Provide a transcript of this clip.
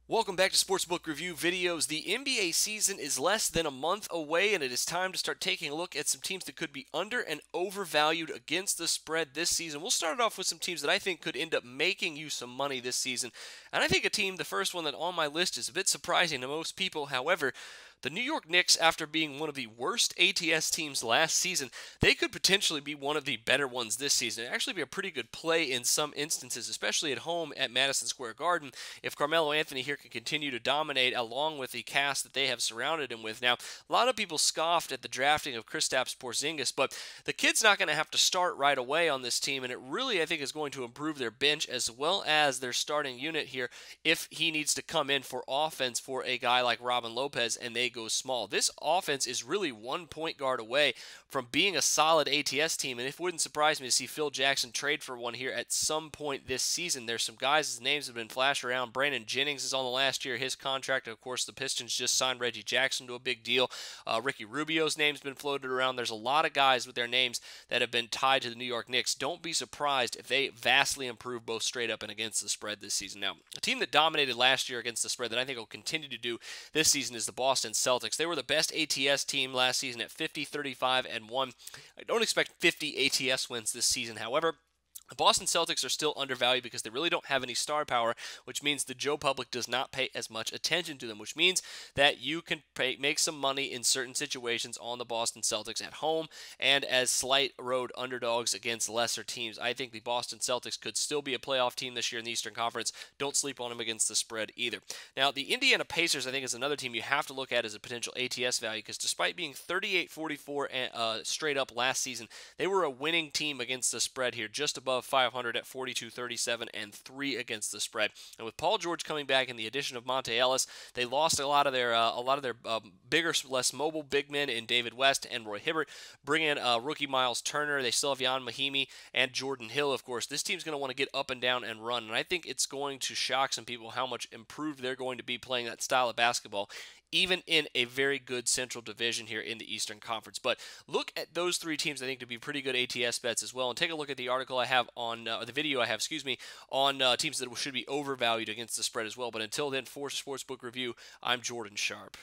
Welcome back to Sportsbook Review Videos. The NBA season is less than a month away, and it is time to start taking a look at some teams that could be under and overvalued against the spread this season. We'll start off with some teams that I think could end up making you some money this season. And I think a team, the first one that on my list, is a bit surprising to most people. However, the New York Knicks, after being one of the worst ATS teams last season, they could potentially be one of the better ones this season. It'd actually be a pretty good play in some instances, especially at home at Madison Square Garden, if Carmelo Anthony here can continue to dominate along with the cast that they have surrounded him with. Now, a lot of people scoffed at the drafting of Kristaps Porzingis, but the kid's not going to have to start right away on this team, and it really, I think, is going to improve their bench as well as their starting unit here if he needs to come in for offense for a guy like Robin Lopez and they go small. This offense is really one point guard away from being a solid ATS team, and it wouldn't surprise me to see Phil Jackson trade for one here at some point this season. There's some guys' whose names have been flashed around. Brandon Jennings is on the last year of his contract, and of course the Pistons just signed Reggie Jackson to a big deal. Ricky Rubio's name's been floated around. There's a lot of guys with their names that have been tied to the New York Knicks. Don't be surprised if they vastly improve both straight up and against the spread this season. Now, a team that dominated last year against the spread that I think will continue to do this season is the Boston Celtics. They were the best ATS team last season at 50, 35, and 1. I don't expect 50 ATS wins this season. However, the Boston Celtics are still undervalued because they really don't have any star power, which means the Joe public does not pay as much attention to them, which means that you can make some money in certain situations on the Boston Celtics at home and as slight road underdogs against lesser teams. I think the Boston Celtics could still be a playoff team this year in the Eastern Conference. Don't sleep on them against the spread either. Now, the Indiana Pacers, I think, is another team you have to look at as a potential ATS value because despite being 38-44 straight up last season, they were a winning team against the spread here, just above 500 at 42-37 and 3 against the spread. And with Paul George coming back and the addition of Monte Ellis, they lost a lot of their bigger, less mobile big men in David West and Roy Hibbert. Bring in rookie Miles Turner. They still have Jan Mahimi and Jordan Hill, of course. This team's going to want to get up and down and run, and I think it's going to shock some people how much improved they're going to be playing that style of basketball, even in a very good Central Division here in the Eastern Conference. But look at those three teams, I think, to be pretty good ATS bets as well. And take a look at the article I have on, the video I have, on teams that should be overvalued against the spread as well. But until then, for Sportsbook Review, I'm Jordan Sharp.